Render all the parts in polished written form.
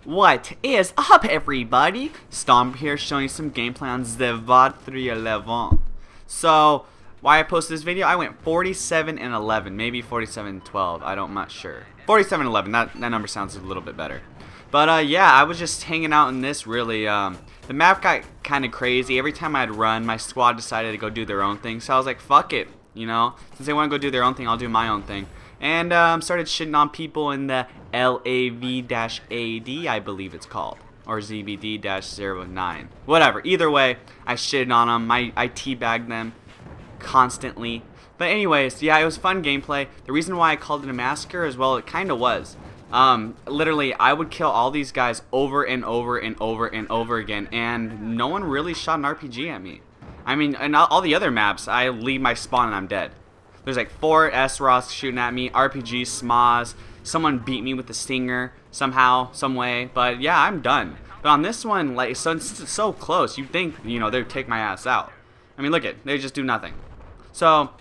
What is up, everybody? Stomp here, showing you some gameplay on Zavod 311. So, why I posted this video, I went 47-11, maybe 47-12. I'm not sure. 47-11. That number sounds a little bit better. But yeah, I was just hanging out in this. Really, the map got kind of crazy. Every time I'd run, my squad decided to go do their own thing. So I was like, fuck it, you know. Since they want to go do their own thing, I'll do my own thing. And started shitting on people in the LAV-AD, I believe it's called, or ZBD-09. Whatever. Either way, I shitted on them. I teabagged them constantly. But anyways, yeah, it was fun gameplay. The reason why I called it a massacre as well, it kind of was. Literally, I would kill all these guys over and over and over and over again, and no one really shot an RPG at me. I mean, in all the other maps, I leave my spawn and I'm dead. There's like 4 S-Ross shooting at me, RPGs, SMAs, someone beat me with the Stinger somehow, some way, but yeah, I'm done. But on this one, like, since it's so close, you'd think, you know, they'd take my ass out. I mean, look at, they just do nothing. So,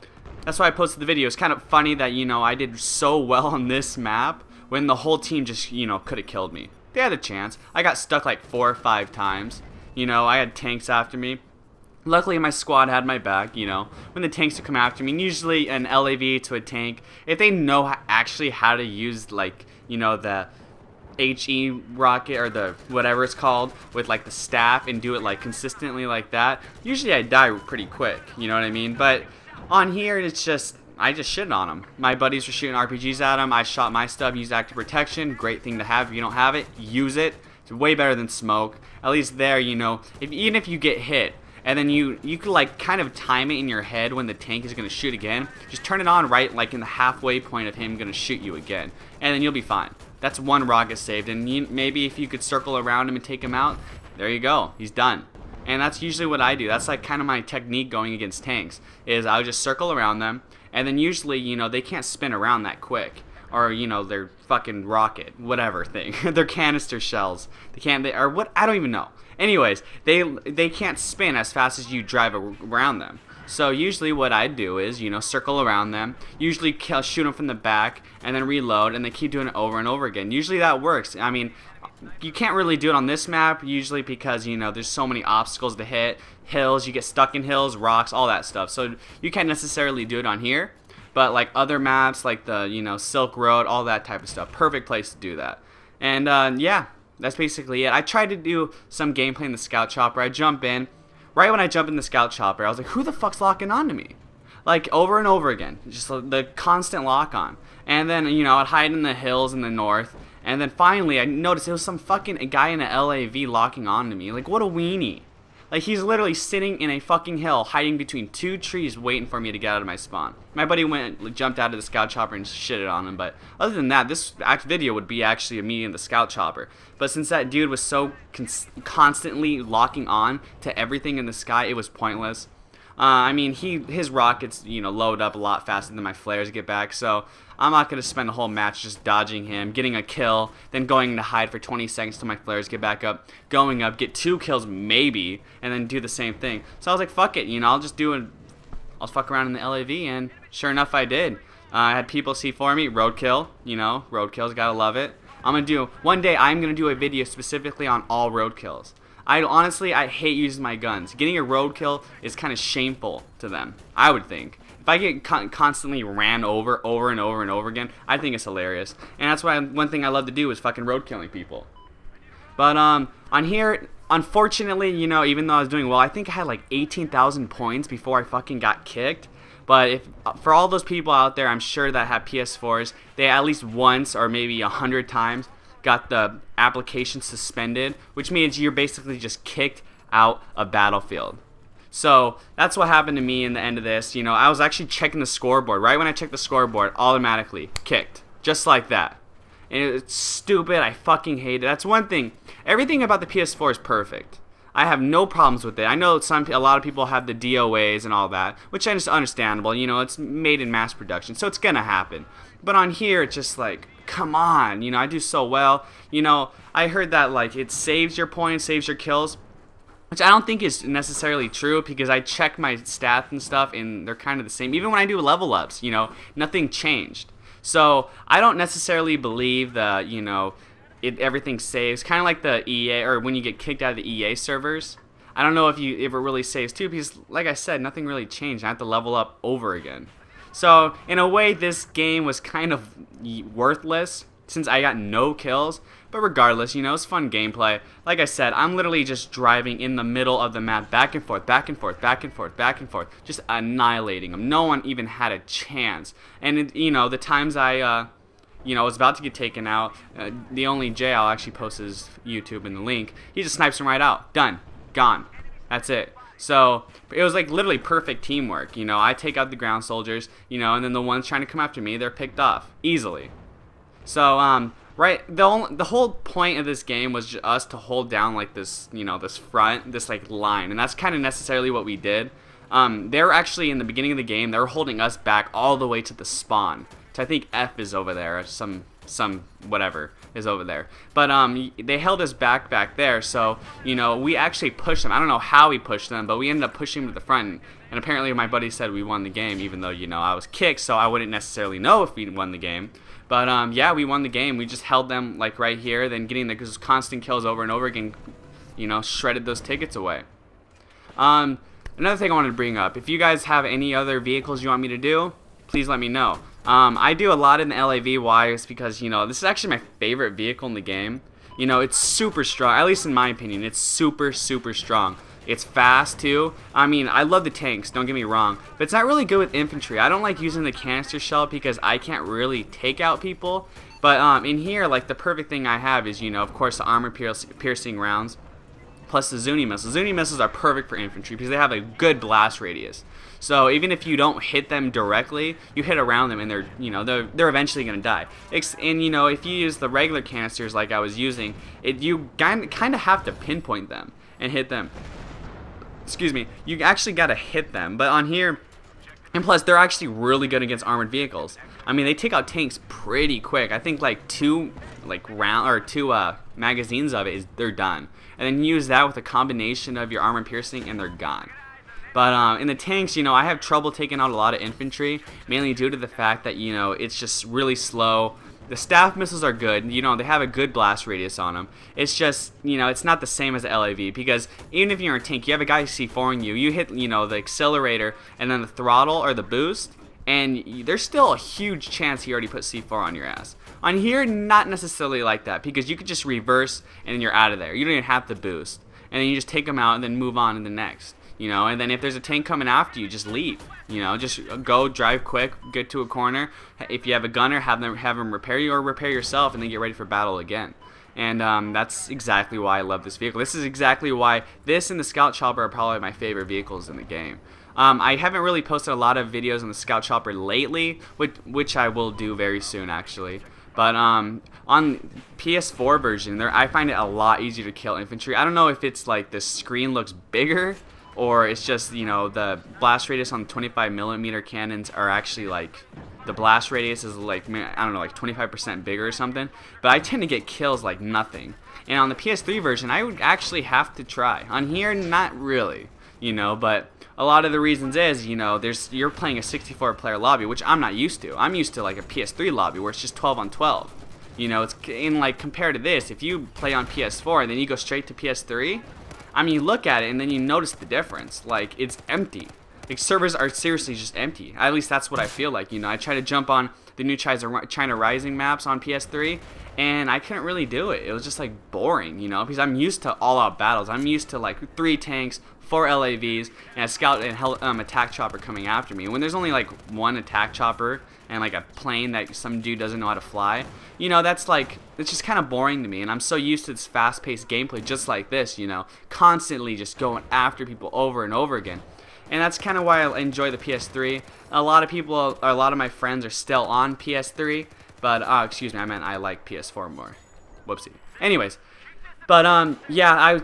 that's why I posted the video. It's kind of funny that, you know, I did so well on this map when the whole team just, you know, could have killed me. They had a chance. I got stuck like 4 or 5 times. You know, I had tanks after me. Luckily, my squad had my back, you know, when the tanks would come after me. And usually an LAV to a tank, if they know actually how to use, like, you know, the HE rocket or the whatever it's called with, like, the staff and do it, like, consistently like that, usually I die pretty quick, you know what I mean? But on here, it's just, I just shitted on them. My buddies were shooting RPGs at them. I shot my stuff, used active protection. Great thing to have. If you don't have it, use it. It's way better than smoke. At least there, you know, even if you get hit, and then you could like kind of time it in your head when the tank is going to shoot again. Just turn it on right like in the halfway point of him going to shoot you again. And then you'll be fine. That's 1 rocket saved. And maybe if you could circle around him and take him out, there you go. He's done. And that's usually what I do. That's like kind of my technique going against tanks. Is I would just circle around them. And then usually, you know, they can't spin around that quick. Or, you know, their fucking rocket, whatever thing. Their canister shells. Or what, I don't even know. Anyways, they can't spin as fast as you drive around them. So usually what I do is, you know, circle around them, usually shoot them from the back, and then reload, and they keep doing it over and over again. Usually that works. I mean, you can't really do it on this map, usually because, you know, there's so many obstacles to hit, hills, you get stuck in hills, rocks, all that stuff. So you can't necessarily do it on here. But like other maps, like the, you know, Silk Road, all that type of stuff, perfect place to do that. And yeah, that's basically it. I tried to do some gameplay in the Scout Chopper. I jump in. Right when I jump in the Scout Chopper, I was like, who the fuck's locking on to me? Like, over and over again. Just the constant lock on. And then, you know, I'd hide in the hills in the north. And then finally, I noticed it was some fucking guy in an LAV locking on to me. Like, what a weenie. Like, he's literally sitting in a fucking hill, hiding between 2 trees, waiting for me to get out of my spawn. My buddy jumped out of the Scout Chopper and shitted on him, but other than that, this video would be actually me in the Scout Chopper. But since that dude was so constantly locking on to everything in the sky, it was pointless. I mean, his rockets, you know, load up a lot faster than my flares get back, so I'm not going to spend a whole match just dodging him, getting a kill, then going to hide for 20 seconds till my flares get back up, going up, get 2 kills maybe, and then do the same thing. So I was like, fuck it, you know, I'll fuck around in the LAV, and sure enough, I did. I had people see for me, roadkill, you know, roadkills, gotta love it. One day I'm going to do a video specifically on all roadkills. Honestly, I hate using my guns. Getting a roadkill is kind of shameful to them, I would think. If I get constantly ran over and over and over again, I think it's hilarious. And that's why one thing I love to do is fucking roadkilling people. But on here, unfortunately, you know, even though I was doing well, I think I had like 18,000 points before I fucking got kicked. But for all those people out there, I'm sure that have PS4s, they at least once or maybe 100 times got the application suspended, which means you're basically just kicked out of Battlefield. So that's what happened to me in the end of this. You know, I was actually checking the scoreboard. Right when I checked the scoreboard, automatically kicked, just like that. And it's stupid. I fucking hate it. That's one thing. Everything about the PS4 is perfect. I have no problems with it. I know a lot of people have the DOAs and all that, which is understandable. You know, it's made in mass production, so it's gonna happen. But on here, it's just like, come on. You know, I do so well. You know, I heard that like it saves your points, saves your kills, which I don't think is necessarily true because I check my stats and stuff, and they're kind of the same. Even when I do level ups, you know, nothing changed. So I don't necessarily believe that, you know, everything saves, kind of like the EA, or when you get kicked out of the EA servers. I don't know if it really saves too, because like I said, nothing really changed. I have to level up over again. So in a way, this game was kind of worthless since I got no kills. But regardless, you know, it's fun gameplay. Like I said, I'm literally just driving in the middle of the map, back and forth, back and forth, back and forth, back and forth, just annihilating them. No one even had a chance. And you know, the times I was about to get taken out, the only Jay, I'll actually post his YouTube in the link, he just snipes him right out. Done. Gone. That's it. So it was like literally perfect teamwork. You know, I take out the ground soldiers, you know, and then the ones trying to come after me, they're picked off easily. So right, the whole point of this game was just us to hold down like this, you know, this like line, and that's kind of necessarily what we did. They were actually in the beginning of the game, they were holding us back all the way to the spawn. So I think F is over there, or some whatever is over there. But they held us back there, so you know, we actually pushed them. I don't know how we pushed them, but we ended up pushing them to the front. And apparently my buddy said we won the game, even though, you know, I was kicked, so I wouldn't necessarily know if we won the game. But yeah, we won the game. We just held them like right here, then getting those constant kills over and over again, you know, shredded those tickets away. Another thing I wanted to bring up, if you guys have any other vehicles you want me to do, please let me know. I do a lot in the LAV-25 because, you know, this is actually my favorite vehicle in the game. You know, it's super strong, at least in my opinion. It's super, super strong. It's fast too. I mean, I love the tanks, don't get me wrong, but it's not really good with infantry. I don't like using the canister shell because I can't really take out people. But in here, like, the perfect thing I have is, you know, of course, the armor piercing rounds, plus the Zuni missiles. Zuni missiles are perfect for infantry because they have a good blast radius. So even if you don't hit them directly, you hit around them and they're, you know, they're eventually going to die. And you know, if you use the regular canisters like I was using, you kind of have to pinpoint them and hit them. Excuse me, you actually got to hit them. But on here, and plus they're actually really good against armored vehicles. I mean, they take out tanks pretty quick. I think like two magazines of it they're done. And then use that with a combination of your armor piercing and they're gone. But in the tanks, you know, I have trouble taking out a lot of infantry, mainly due to the fact that, you know, it's just really slow. The staff missiles are good, you know, they have a good blast radius on them. It's just, you know, it's not the same as the LAV, because even if you're in a tank, you have a guy C4ing you, you hit, you know, the accelerator and then the throttle or the boost, and there's still a huge chance he already put C4 on your ass. On here, not necessarily like that, because you could just reverse and then you're out of there. You don't even have to boost. And then you just take them out and then move on to the next. You know, and then if there's a tank coming after you, just leave. You know, just go, drive quick, get to a corner. If you have a gunner, have them repair you or repair yourself, and then get ready for battle again. And that's exactly why I love this vehicle. This is exactly why this and the Scout Chopper are probably my favorite vehicles in the game. I haven't really posted a lot of videos on the Scout Chopper lately, which I will do very soon, actually. But on PS4 version, I find it a lot easier to kill infantry. I don't know if it's like the screen looks bigger, or it's just, you know, the blast radius on the 25mm cannons are actually like, the blast radius is like, I don't know, like 25% bigger or something. But I tend to get kills like nothing. And on the PS3 version, I would actually have to try. On here, not really, you know, but a lot of the reasons is, you know, you're playing a 64-player lobby, which I'm not used to. I'm used to like a PS3 lobby where it's just 12 on 12. You know, it's in like, compared to this, if you play on PS4 and then you go straight to PS3, I mean, you look at it and then you notice the difference. Like, it's empty. Like, servers are seriously just empty. At least that's what I feel like. You know, I try to jump on the new China Rising maps on PS3, and I couldn't really do it. It was just like boring, you know, because I'm used to all-out battles. I'm used to like 3 tanks, 4 LAVs, and a scout and attack chopper coming after me. When there's only like 1 attack chopper and like a plane that some dude doesn't know how to fly, you know, that's like, it's just kind of boring to me. And I'm so used to this fast-paced gameplay just like this, you know, constantly just going after people over and over again. And that's kind of why I enjoy the PS3. A lot of people, a lot of my friends are still on PS3, but excuse me, I meant I like PS4 more. Whoopsie. Anyways, but yeah,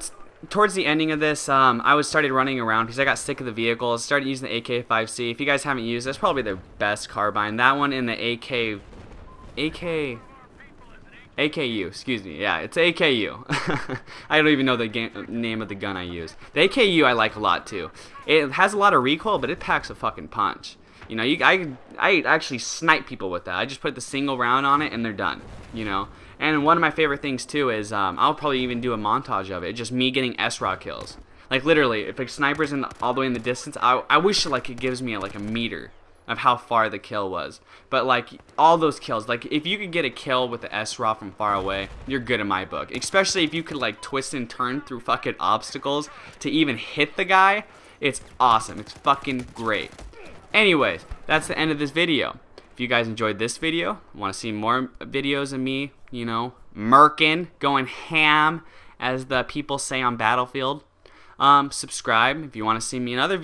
towards the ending of this, I started running around because I got sick of the vehicles. Started using the AK-5C. If you guys haven't used it, it's probably the best carbine. That one in the AKU, excuse me. Yeah, it's AKU. I don't even know the name of the gun I use. The AKU I like a lot too. It has a lot of recoil, but it packs a fucking punch. You know, I actually snipe people with that. I just put the single round on it and they're done. You know, And one of my favorite things too is I'll probably even do a montage of it, just me getting SROC kills. Like literally, if a sniper's all the way in the distance, I wish like it gives me like a meter of how far the kill was. But like all those kills, like if you could get a kill with the SROC from far away, you're good in my book. Especially if you could like twist and turn through fucking obstacles to even hit the guy. It's awesome. It's fucking great. Anyways, that's the end of this video. If you guys enjoyed this video, want to see more videos of me, you know, murking, going ham, as the people say on Battlefield, subscribe if you want to see me in other